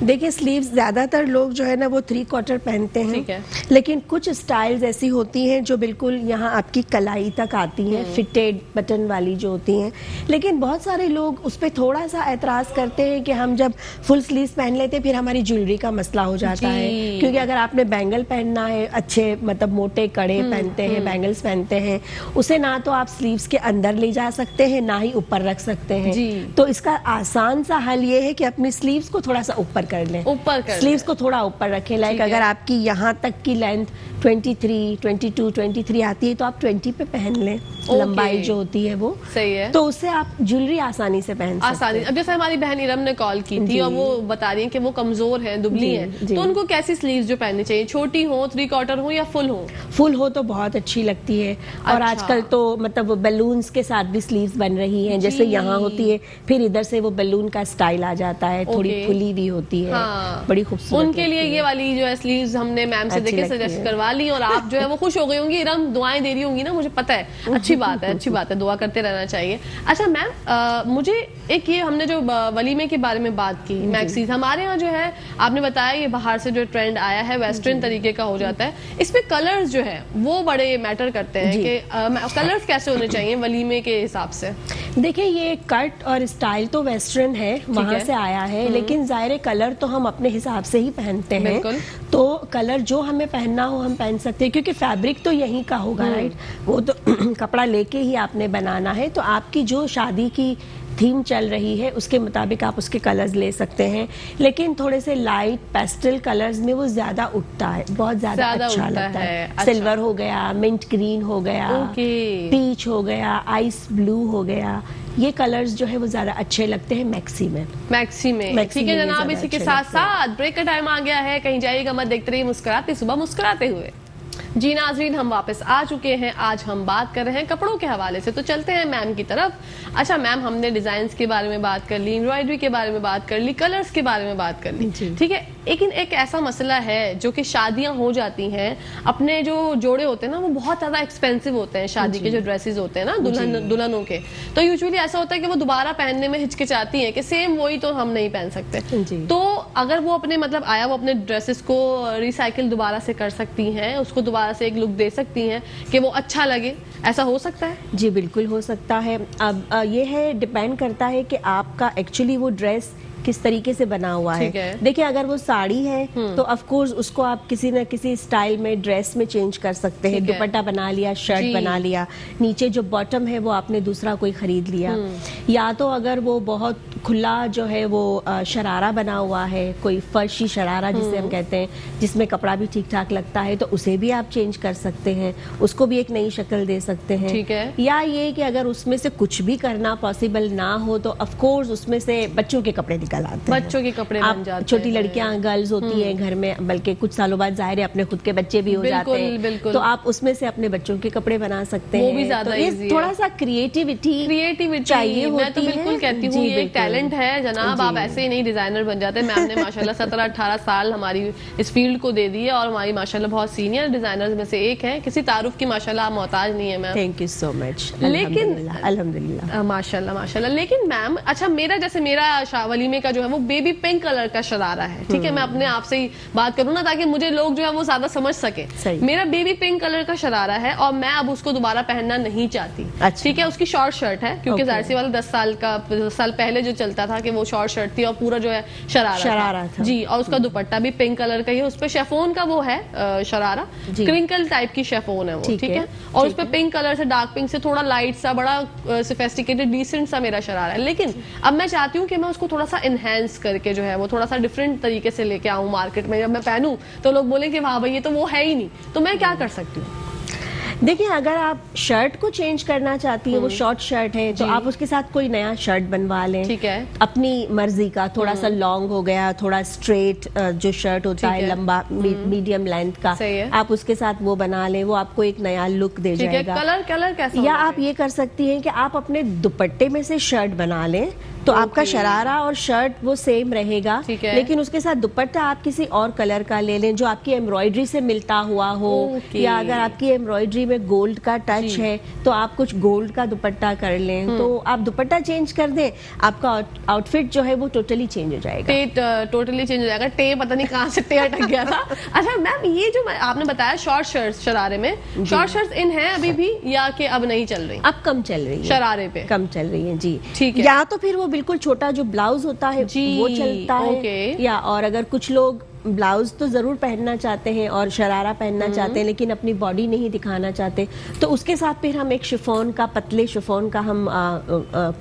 देखिए, स्लीव्स ज्यादातर लोग जो है ना वो 3/4 पहनते ठीक है। हैं, लेकिन कुछ स्टाइल्स ऐसी होती हैं जो बिल्कुल यहाँ आपकी कलाई तक आती हैं, फिटेड बटन वाली जो होती हैं। लेकिन बहुत सारे लोग उस पर थोड़ा सा एतराज करते हैं कि हम जब फुल स्लीव्स पहन लेते हैं फिर हमारी ज्वेलरी का मसला हो जाता है, क्योंकि अगर आपने बैंगल पहनना है, अच्छे मतलब मोटे कड़े पहनते हैं, बैंगल्स पहनते हैं, उसे ना तो आप स्लीव्स के अंदर ले जा सकते हैं, ना ही ऊपर रख सकते हैं। तो इसका आसान सा हल ये है कि अपनी स्लीव्स को थोड़ा सा ऊपर कर लें, ऊपर कर स्लीव्स को थोड़ा ऊपर रखें। लाइक अगर आपकी यहाँ तक की लेंथ 23, 22, 23 आती है तो आप 20 पे पहन लें, लंबाई जो होती है वो सही है, तो उससे आप ज्वेलरी आसानी से पहन सकते हैं। आसानी। अब जैसे हमारी बहन इरम ने कॉल की थी और वो बता रही है कि वो कमजोर है, दुबली है, तो उनको कैसी स्लीव्स जो पहननी चाहिए? छोटी हो, 3/4 हो या फुल हो? फुल हो तो बहुत अच्छी लगती है। और आजकल तो मतलब बैलून्स के साथ भी स्लीव्स बन रही हैं, जैसे यहाँ होती है, फिर इधर से वो बैलून का स्टाइल आ जाता है, थोड़ी खुली भी होती है, बड़ी खूबसूरत। उनके लिए ये वाली जो है स्लीव्स हमने मैम से देखे सजेस्ट करवा ली और आप जो है वो खुश हो गई होंगी। इरम दुआएं दे रही होंगी ना, मुझे पता है। अच्छी बात है, अच्छी बात है, दुआ करते रहना चाहिए। अच्छा मैम, मुझे एक ये हमने जो वलीमे के बारे में बात की, मैक्सीज हमारे यहाँ जो है आपने बताया ये बाहर से जो ट्रेंड आया है वेस्टर्न तरीके का हो जाता है, इसमें कलर्स जो है वो बड़े मैटर करते हैं कि कलर्स कैसे होने चाहिए वलीमे के हिसाब से? देखिए, ये कट और स्टाइल तो वेस्टर्न है, वहां से आया है, लेकिन जाहिर कलर तो हम अपने हिसाब से ही पहनते हैं, तो कलर जो हमें पहनना हो हम पहन सकते हैं, क्योंकि फैब्रिक तो यहीं का होगा, राइट? वो तो कपड़ा लेके ही आपने बनाना है, तो आपकी जो शादी की थीम चल रही है उसके मुताबिक आप उसके कलर्स ले सकते हैं, लेकिन थोड़े से लाइट पेस्टल कलर्स में वो ज्यादा उठता है, बहुत ज्यादा अच्छा लगता है। अच्छा। सिल्वर हो गया, मिंट ग्रीन हो गया, पीच हो गया, आइस ब्लू हो गया, ये कलर्स जो है वो ज्यादा अच्छे लगते हैं मैक्सी में। ठीक है जनाब, इसी के साथ साथ ब्रेक का टाइम आ गया है, कहीं जाइएगा मत, देखते रहिए मुस्कुराते सुबह मुस्कुराते हुए। जी नाजरीन, हम वापस आ चुके हैं। आज हम बात कर रहे हैं कपड़ों के हवाले से, तो चलते हैं मैम की तरफ। अच्छा मैम, हमने डिजाइन्स के बारे में बात कर ली, एम्ब्रॉयडरी के बारे में बात कर ली, कलर्स के बारे में बात कर ली, ठीक है। लेकिन एक ऐसा मसला है जो कि शादियां हो जाती हैं, अपने जो जोड़े होते हैं ना वो बहुत ज्यादा एक्सपेंसिव होते हैं, शादी के जो ड्रेसेस होते हैं ना दुल्हनों के, तो यूजुअली ऐसा होता है कि वो दोबारा पहनने में हिचकिचाती हैं कि सेम वही तो हम नहीं पहन सकते। तो अगर वो अपने मतलब आया वो अपने ड्रेसेस को रिसाइकिल दोबारा से कर सकती हैं, उसको दोबारा से एक लुक दे सकती हैं कि वो अच्छा लगे, ऐसा हो सकता है? जी बिल्कुल हो सकता है। अब ये है, डिपेंड करता है कि आपका एक्चुअली वो ड्रेस किस तरीके से बना हुआ ठीक है। है। देखिए अगर वो साड़ी है तो ऑफ कोर्स उसको आप किसी न किसी स्टाइल में ड्रेस में चेंज कर सकते हैं। ठीक है। दुपट्टा बना लिया, शर्ट जी। बना लिया, नीचे जो बॉटम है वो आपने दूसरा कोई खरीद लिया। या तो अगर वो बहुत खुला जो है वो शरारा बना हुआ है, कोई फर्शी शरारा जिसे हम कहते हैं, जिसमें कपड़ा भी ठीक ठाक लगता है, तो उसे भी आप चेंज कर सकते हैं, उसको भी एक नई शक्ल दे सकते हैं। ठीक है। या ये कि अगर उसमें से कुछ भी करना पॉसिबल ना हो तो ऑफ कोर्स उसमें से बच्चों के कपड़े निकल आते हैं। बच्चों के कपड़े बन आप जाते छोटी हैं। लड़कियां गर्ल्स होती हैं घर में, बल्कि कुछ सालों बाद जाहिर है अपने खुद के बच्चे भी हो बिल्कुल, जाते हैं, बिल्कुल। तो आप उसमें से अपने बच्चों के कपड़े बना सकते वो हैं। भी ज्यादा तो ये easy है। थोड़ा सा क्रिएटिविटी चाहिए होती है। मैं तो बिल्कुल कहती हूँ जी, ये एक बिल्कुल। टैलेंट है जनाब, जी। आप ऐसे ही नहीं डिजाइनर बन जाते। मैम ने माशाल्लाह 17-18 साल हमारी इस फील्ड को दे दी है और हमारी माशाल्लाह बहुत सीनियर डिजाइनर्स में से एक है। किसी तारुफ की माशाल्लाह आप मोहताज नहीं है ma'am. Thank you so much. लेकिन- अल्हम्दुलिल्लाह। माशाल्लाह माशाल्लाह। लेकिन मैम अच्छा, मेरा वलीमे का जो है वो बेबी पिंक कलर का शरारा है, ठीक है। मैं अपने आप से ही बात करूँ ना ताकि मुझे लोग जो है वो ज्यादा समझ सके। सही। मेरा बेबी पिंक कलर का शरारा है और मैं अब उसको दोबारा पहनना नहीं चाहती। अच्छा। ठीक है, उसकी शॉर्ट शर्ट है क्योंकि Okay. जाहिर सी वाला 10 साल पहले जो चलता था कि वो शॉर्ट शर्ट थी और पूरा जो है शरारा था। जी। और उसका दुपट्टा भी पिंक कलर का ही है, उस पे शेफोन का वो है शरारा, जी। क्रिंकल टाइप की शेफोन है वो, ठीक ठीक है, है। और उस ठीक पे पिंक कलर से डार्क पिंक से थोड़ा लाइट सा बड़ा सोफिस्टिकेटेड डिसेंट सा मेरा शरारा है। लेकिन अब मैं चाहती हूँ कि मैं उसको थोड़ा सा इनहेंस करके जो है वो थोड़ा सा डिफरेंट तरीके से लेके आऊँ मार्केट में। जब मैं पहनूं तो लोग बोले कि वाह भाई ये तो वो है ही नहीं, तो मैं क्या कर सकती हूँ? देखिए अगर आप शर्ट को चेंज करना चाहती है, वो शॉर्ट शर्ट है, तो जी। आप उसके साथ कोई नया शर्ट बनवा लें। ठीक है। अपनी मर्जी का, थोड़ा सा लॉन्ग हो गया, थोड़ा स्ट्रेट जो शर्ट होता ठीक है, है। लंबा मीडियम लेंथ का, सही है। आप उसके साथ वो बना लें, वो आपको एक नया लुक दे ठीक है। जाएगा। कलर कैसा या होना आप चाहिए? ये कर सकती हैं कि आप अपने दुपट्टे में से शर्ट बना लें, तो आपका शरारा और शर्ट वो सेम रहेगा, ठीक है। लेकिन उसके साथ दुपट्टा आप किसी और कलर का ले लें जो आपकी एम्ब्रॉयडरी से मिलता हुआ हो। ओके। या अगर आपकी एम्ब्रॉयडरी में गोल्ड का टच है तो आप कुछ गोल्ड का दुपट्टा कर लें, तो आप दुपट्टा चेंज कर दें, आपका आउटफिट जो है वो टोटली चेंज हो जाएगा। टोटली चेंज हो जाएगा। टे पता नहीं कहाँ से टे अटक गया था। अच्छा मैम, ये जो आपने बताया शॉर्ट शर्ट्स शरारे में, शॉर्ट शर्ट्स इन है अभी भी या कि अब नहीं चल रही? अब कम चल रही है, शरारे पे कम चल रही है जी। ठीक है। या तो फिर वो बिल्कुल छोटा जो ब्लाउज होता है जी, वो चलता है। ओके। या और अगर कुछ लोग ब्लाउज तो जरूर पहनना चाहते हैं और शरारा पहनना चाहते हैं, लेकिन अपनी बॉडी नहीं दिखाना चाहते, तो उसके साथ फिर हम एक शिफॉन का, पतले शिफॉन का हम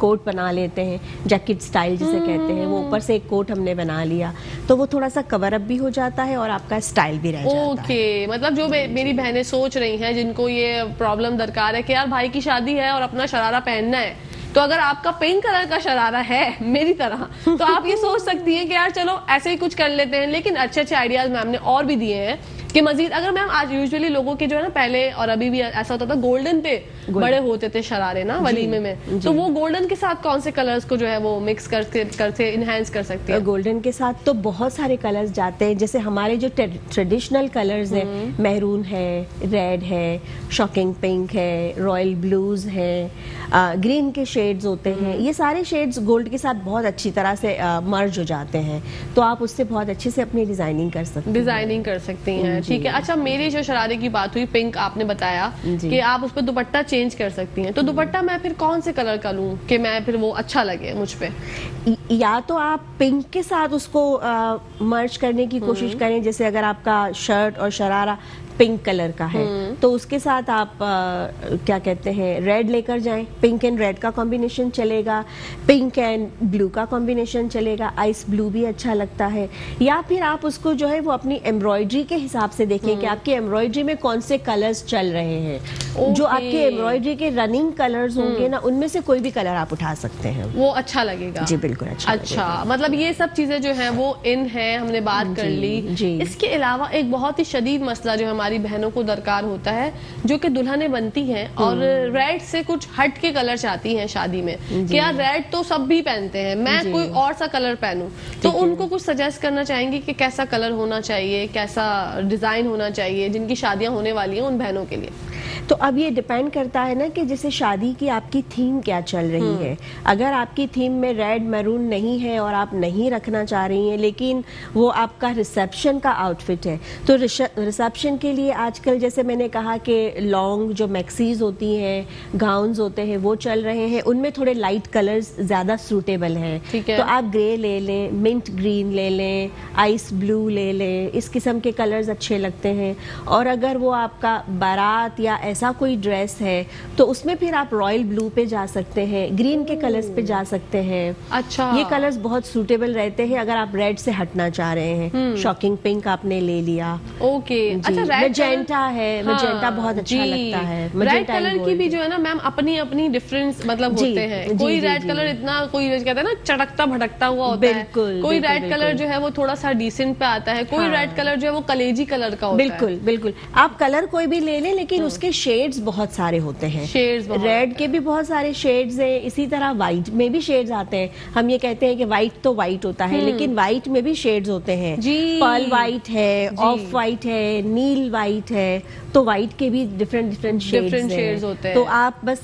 कोट बना लेते हैं, जैकेट स्टाइल जिसे कहते हैं। वो ऊपर से एक कोट हमने बना लिया तो वो थोड़ा सा कवर अप भी हो जाता है और आपका स्टाइल भी रह जाता है। ओके, मतलब जो मेरी बहनें सोच रही हैं जिनको ये प्रॉब्लम दरकार है कि यार भाई की शादी है और अपना शरारा पहनना है, तो अगर आपका पिंक कलर का शरारा है मेरी तरह, तो आप ये सोच सकती हैं कि यार चलो ऐसे ही कुछ कर लेते हैं। लेकिन अच्छे अच्छे आइडियाज मैम ने और भी दिए हैं कि मजीद अगर मैम आज यूजुअली लोगों के जो है ना, पहले और अभी भी ऐसा होता था गोल्डन पे बड़े होते थे शरारे ना वलीमे में, तो वो गोल्डन के साथ कौन से कलर्स को जो है वो मिक्स करके इनहेंस कर सकती है? गोल्डन के साथ तो बहुत सारे कलर्स जाते हैं, जैसे हमारे जो ट्रेडिशनल कलर्स हैं, मैरून है, रेड है, शॉकिंग पिंक है, रॉयल ब्लूज है, ग्रीन के शेड्स होते हैं, ये सारे शेड्स गोल्ड के साथ बहुत अच्छी तरह से मर्ज हो जाते हैं, तो आप उससे बहुत अच्छे से अपनी डिजाइनिंग कर सकते हैं। डिजाइनिंग कर सकती हैं, ठीक है। अच्छा, मेरी जो शरारे की बात हुई, पिंक आपने बताया कि आप उस पर दुपट्टा चेंज कर सकती हैं, तो दुपट्टा मैं फिर कौन से कलर का लूं कि मैं फिर वो अच्छा लगे मुझ पे? या तो आप पिंक के साथ उसको मर्ज करने की कोशिश करें, जैसे अगर आपका शर्ट और शरारा पिंक कलर का है तो उसके साथ आप क्या कहते हैं, रेड लेकर जाएं, पिंक एंड रेड का कॉम्बिनेशन चलेगा, पिंक एंड ब्लू का कॉम्बिनेशन चलेगा, आइस ब्लू भी अच्छा लगता है। या फिर आप उसको जो है वो अपनी एम्ब्रॉयडरी के हिसाब से देखें कि आपकी एम्ब्रॉयडरी में कौन से कलर्स चल रहे हैं। जो आपके एम्ब्रॉयडरी के रनिंग कलर्स होंगे ना, उनमें से कोई भी कलर आप उठा सकते हैं, वो अच्छा लगेगा। जी बिल्कुल अच्छा अच्छा, मतलब ये सब चीजें जो हैं वो इन है, हमने बात कर ली। जी। इसके अलावा एक बहुत ही शदीद मसला जो हमारी बहनों को दरकार होता है, जो कि दुल्हनें बनती हैं और रेड से कुछ हट के कलर चाहती हैं शादी में कि यार रेड तो सब भी पहनते हैं, मैं कोई और सा कलर पहनूं, तो उनको कुछ सजेस्ट करना चाहेंगे कि कैसा कलर होना चाहिए, कैसा डिजाइन होना चाहिए जिनकी शादियां होने वाली हैं उन बहनों के लिए? तो अब ये डिपेंड करता है ना कि जैसे शादी की आपकी थीम क्या चल रही है। अगर आपकी थीम में रेड मैरून नहीं है और आप नहीं रखना चाह रही हैं, लेकिन वो आपका रिसेप्शन का आउटफिट है, तो रिसेप्शन के लिए आजकल जैसे मैंने कहा कि लॉन्ग जो मैक्सीज होती हैं, गाउन्स होते हैं, वो चल रहे हैं, उनमें थोड़े लाइट कलर्स ज़्यादा सूटेबल हैं। तो आप ग्रे ले लें, मिंट ग्रीन ले लें, आइस ब्लू ले लें, इस किस्म के कलर्स अच्छे लगते हैं। और अगर वो आपका बारात या ऐसा कोई ड्रेस है तो उसमें फिर आप रॉयल ब्लू पे जा सकते हैं, ग्रीन के कलर्स पे जा सकते हैं। अच्छा, ये कलर्स बहुत सूटेबल रहते हैं अगर आप रेड से हटना चाह रहे हैं। शॉकिंग पिंक आपने ले लिया, ओके। अच्छा, रेड मैजेंटा है, मैजेंटा बहुत अच्छा लगता है। रेड कलर की भी जो है ना मैम अपनी अपनी डिफरेंस मतलब होते हैं। कोई रेड कलर इतना, कोई कहते हैं ना चटकता भटकता हुआ होता है, कोई रेड कलर जो है वो थोड़ा सा डिसेंट पे आता है, कोई रेड कलर जो है वो कलेजी कलर का होता है। बिल्कुल बिल्कुल, आप कलर कोई भी ले लें, लेकिन उसके शेड्स बहुत सारे होते हैं। रेड के भी बहुत सारे शेड्स हैं, इसी तरह व्हाइट में भी शेड्स आते हैं। हम ये कहते हैं कि व्हाइट तो व्हाइट होता है, लेकिन व्हाइट में भी शेड्स होते हैं। पर्ल व्हाइट है, ऑफ व्हाइट है, नील व्हाइट है, तो व्हाइट के भी डिफरेंट शेड्स होते हैं। तो आप बस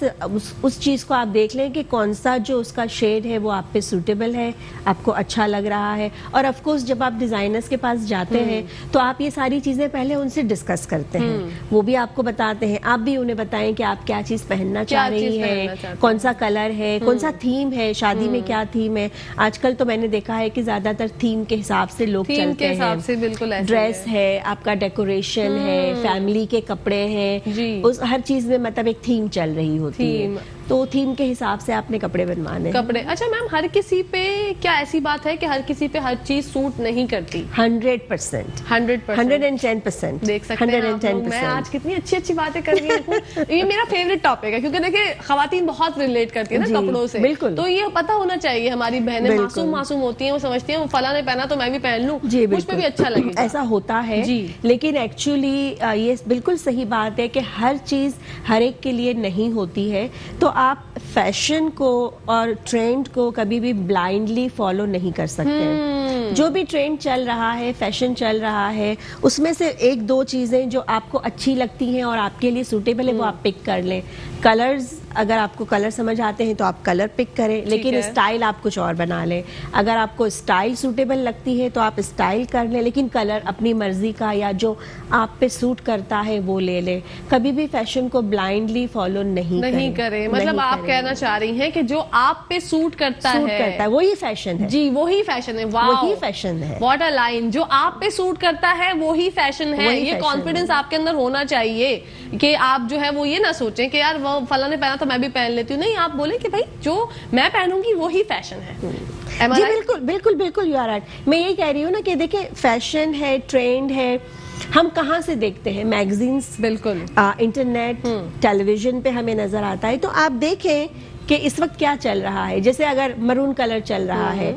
उस चीज को आप देख लें कि कौन सा जो उसका शेड है वो आप पे सूटेबल है, आपको अच्छा लग रहा है। और ऑफ कोर्स जब आप डिजाइनर्स के पास जाते हैं तो आप ये सारी चीजें पहले उनसे डिस्कस करते हैं, वो भी आपको बताते हैं, आप भी उन्हें बताएं कि आप क्या चीज पहनना चाह रही हैं, कौन सा कलर है, कौन सा थीम है, शादी में क्या थीम है। आजकल तो मैंने देखा है कि ज्यादातर थीम के हिसाब से लोग चलते हैं। बिल्कुल ड्रेस है, आपका डेकोरेशन है, फैमिली के कपड़े हैं, उस हर चीज में मतलब एक थीम चल रही होती है, तो थीम के हिसाब से आपने कपड़े बनवाने कपड़े। अच्छा मैम, हर किसी पे क्या ऐसी बात है कि हर किसी पे हर चीज सूट नहीं करती? 100%, 110%, देख सकते हैं आप लोग, मैं आज कितनी अच्छी अच्छी बातें कर रही हूँ। ये मेरा फेवरेट टॉपिक है, क्योंकि देखिए खवातीन बहुत रिलेट करती है ना कपड़ों से। बिल्कुल, तो ये पता होना चाहिए, हमारी बहनें मासूम होती हैं, वो समझती हैं वो फला ने पहना तो मैं भी पहन लूं, मुझ पे भी अच्छा लगेगा। ऐसा होता है, लेकिन एक्चुअली ये बिल्कुल सही बात है कि हर चीज हर एक के लिए नहीं होती है। तो आप फैशन को और ट्रेंड को कभी भी ब्लाइंडली फॉलो नहीं कर सकते। जो भी ट्रेंड चल रहा है, फैशन चल रहा है, उसमें से एक दो चीजें जो आपको अच्छी लगती हैं और आपके लिए सूटेबल है वो आप पिक कर लें। कलर्स, अगर आपको कलर समझ आते हैं तो आप कलर पिक करें, लेकिन स्टाइल आप कुछ और बना लें। अगर आपको स्टाइल सूटेबल लगती है तो आप स्टाइल कर लें, लेकिन कलर अपनी मर्जी का या जो आप पे सूट करता है वो ले लें। कभी भी फैशन को ब्लाइंडली फॉलो नहीं करें। मतलब आप कहना चाह रही हैं कि जो आप पे सूट करता है वही फैशन है। जी, वही फैशन है। वाह, वही फैशन है। What a line. जो आप पे सूट करता है वही फैशन है। ये कॉन्फिडेंस आपके अंदर होना चाहिए कि आप जो है वो ये ना सोचें कि यार वो फला ने पहना तो मैं भी पहन लेती हूँ। नहीं, आप बोले कि भाई जो मैं पहनूंगी वही फैशन है। जी बिल्कुल बिल्कुल बिल्कुल, यू आर राइट। मैं यही कह रही हूँ ना कि देखिए फैशन है, ट्रेंड है, हम कहाँ से देखते हैं? मैगजीन्स, बिल्कुल, इंटरनेट, टेलीविजन पे हमें नजर आता है। तो आप देखें कि इस वक्त क्या चल रहा है। जैसे अगर मरून कलर चल रहा है,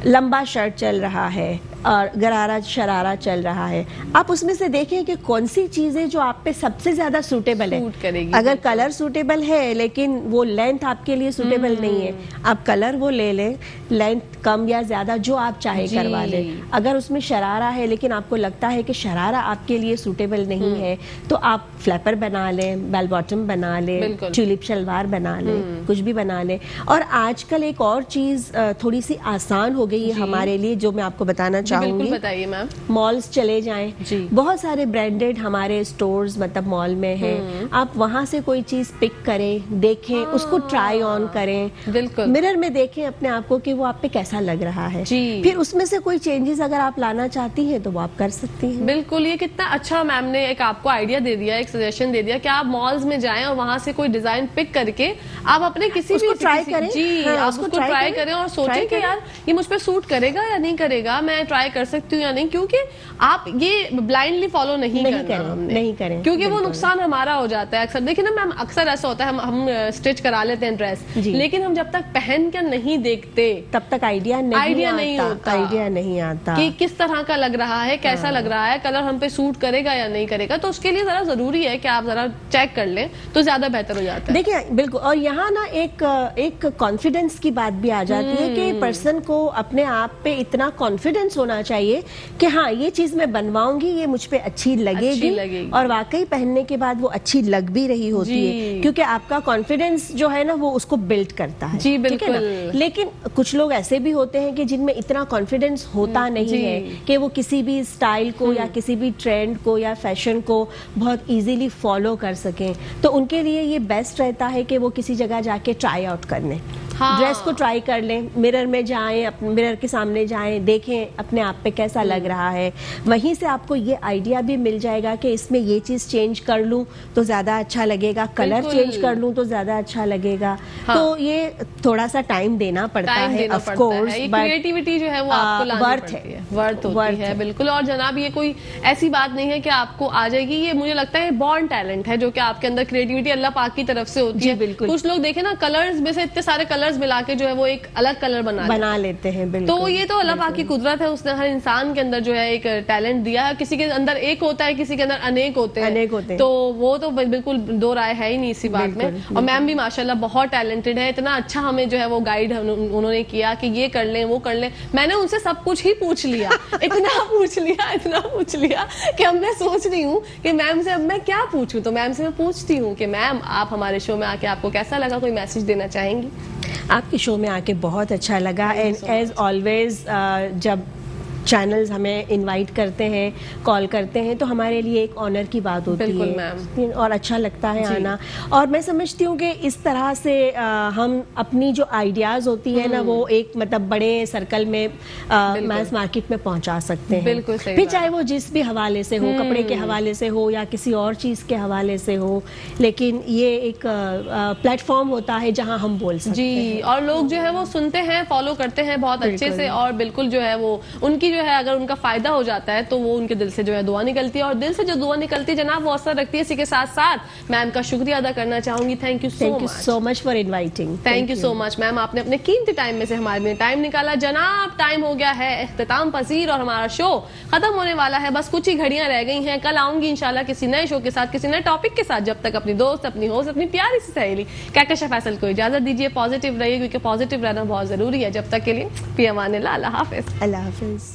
लंबा शर्ट चल रहा है और गरारा शरारा चल रहा है, आप उसमें से देखें कि कौन सी चीजें जो आप पे सबसे ज्यादा सूटेबल है। अगर कलर सूटेबल है लेकिन वो लेंथ आपके लिए सूटेबल नहीं है, आप कलर वो ले लें, लेंथ कम या ज्यादा जो आप चाहे करवा लें। अगर उसमें शरारा है लेकिन आपको लगता है कि शरारा आपके लिए सूटेबल नहीं है, तो आप फ्लैपर बना लें, बेल बॉटम बना लें, ट्यूलिप शलवार बना लें, कुछ भी बना लें। और आजकल एक और चीज थोड़ी सी आसान हो गई है हमारे लिए, जो मैं आपको बताना चाहूंगी। बताइए मैम। मॉल्स चले जाएं, बहुत सारे ब्रांडेड हमारे स्टोर्स मतलब मॉल में हैं, आप वहां से कोई चीज पिक करें, देखें, उसको ट्राई ऑन करें, बिल्कुल मिरर में देखें अपने आप को कि वो आप पे कैसा लग रहा है। फिर उसमें से कोई चेंजेस अगर आप लाना चाहती हैं तो वो आप कर सकती हैं। बिल्कुल, ये कितना अच्छा मैम ने एक आपको आइडिया दे दिया, एक सजेशन दे दिया कि आप मॉल्स में जाएं और वहां से कोई डिजाइन पिक करके आप अपने किसी भी ट्राई करें। जी, आप उसको ट्राई करें और सोचें कि यार ये मुझ पे सूट करेगा या नहीं करेगा, मैं ट्राई कर सकती हूँ या नहीं। क्योंकि आप ये ब्लाइंडली फॉलो नहीं करें, क्योंकि वो नुकसान हमारा हो जाता है। अक्सर देखिए ना मैम, अक्सर ऐसा होता है हम स्टिच करा लेते हैं ड्रेस, लेकिन हम जब तक पहन कर नहीं देखते तब तक आइडिया नहीं आता कि किस तरह का लग रहा है, कैसा लग रहा है, कलर हम पे सूट करेगा या नहीं करेगा। तो उसके लिए जरा जरूरी है कि आप जरा चेक कर लें तो ज्यादा बेहतर हो जाता है। देखिए बिल्कुल, और यहाँ ना एक कॉन्फिडेंस की बात भी आ जाती है कि पर्सन को अपने आप पे इतना कॉन्फिडेंस होना चाहिए कि हाँ, ये चीज मैं बनवाऊंगी, ये मुझ पे अच्छी लगेगी और वाकई पहनने के बाद वो अच्छी लग भी रही होती है, क्योंकि आपका कॉन्फिडेंस जो है ना वो उसको बिल्ड करता है। जी, ठीक है ना? बिल्कुल। लेकिन कुछ लोग ऐसे भी होते हैं कि जिनमें इतना कॉन्फिडेंस होता नहीं है कि वो किसी भी स्टाइल को या किसी भी ट्रेंड को या फैशन को बहुत इजीली फॉलो कर सकें, तो उनके लिए ये बेस्ट रहता है कि वो किसी जगह जाके ट्राई आउट कर लें। हाँ। ड्रेस को ट्राई कर लें, मिरर में जाएं, अपने मिरर के सामने जाएं, देखें अपने आप पे कैसा लग रहा है। वहीं से आपको ये आइडिया भी मिल जाएगा कि इसमें ये चीज चेंज कर लूं तो ज्यादा अच्छा लगेगा, कलर बिल्कुल। चेंज कर लूं तो ज्यादा अच्छा लगेगा। हाँ। तो ये थोड़ा सा टाइम देना पड़ता है, ऑफ कोर्स, बट क्रिएटिविटी जो है वो आपको लानी वर्थ पड़ती है, है, वर्थ होती है, बिल्कुल। और जनाब ये कोई ऐसी बात नहीं है कि आपको आ जाएगी, ये मुझे लगता है बॉर्न टैलेंट है जो कि आपके अंदर क्रिएटिविटी अल्लाह पाक की तरफ से होती जी, है। बिल्कुल। कुछ लोग देखे ना, कलर्स में से इतने सारे कलर्स मिला के जो है वो एक अलग कलर बना लेते हैं। बिल्कुल। तो ये तो अल्लाह पाक की कुदरत है, उसने हर इंसान के अंदर जो है एक टैलेंट दिया है। किसी के अंदर एक होता है, किसी के अंदर अनेक होते हैं, तो वो तो बिल्कुल दो राय है ही नहीं इसी बात में। और मैम भी माशाल्लाह बहुत टैलेंटेड है, इतना अच्छा हमें जो है वो गाइड उन्होंने किया कि ये कर लें वो कर लें। मैंने उनसे सब कुछ ही पूछ लिया, इतना पूछ लिया कि अब मैं सोच रही हूँ कि मैम से अब मैं क्या पूछूं। तो मैम से मैं पूछती हूँ कि मैम आप हमारे शो में आके आपको कैसा लगा, कोई मैसेज देना चाहेंगी? आपके शो में आके बहुत अच्छा लगा, एंड एज ऑलवेज जब चैनल्स हमें इनवाइट करते हैं, कॉल करते हैं, तो हमारे लिए एक ऑनर की बात होती बिल्कुल है मैम। और अच्छा लगता है आना। और मैं समझती हूँ कि इस तरह से हम अपनी जो आइडियाज होती है ना वो एक मतलब बड़े सर्कल में मास मार्केट में पहुंचा सकते हैं। बिल्कुल सही फिर बात। चाहे वो जिस भी हवाले से हो, कपड़े के हवाले से हो या किसी और चीज के हवाले से हो, लेकिन ये एक प्लेटफॉर्म होता है जहाँ हम बोल सकते हैं। जी, और लोग जो है वो सुनते हैं, फॉलो करते हैं बहुत अच्छे से, और बिल्कुल जो है वो उनकी जो है अगर उनका फायदा हो जाता है तो वो उनके दिल से जो है दुआ निकलती है, और दिल से जो दुआ निकलती है जनाब वो असर रखती है। इसी के साथ साथ मैम का शुक्रिया अदा करना चाहूंगी। Thank you so much for inviting. Thank you so much ma'am, आपने अपने कीमती टाइम में से हमारे लिए टाइम निकाला। जनाब टाइम हो गया है इख्तिताम पसीर और हमारा शो खत्म होने वाला है, बस कुछ ही घड़ियां रह गई हैं। कल आऊंगी इंशाल्लाह किसी नए शो के साथ, किसी नए टॉपिक के साथ। जब तक अपनी दोस्त, अपनी होस्ट, अपनी प्यारी सी सहेली कहकशा फैसल को इजाजत दीजिए। पॉजिटिव रहिए क्योंकि पॉजिटिव रहना बहुत जरूरी है। जब तक के लिए फी अमानिल्लाह, अल्लाह हाफिज। अल्लाह हाफिज।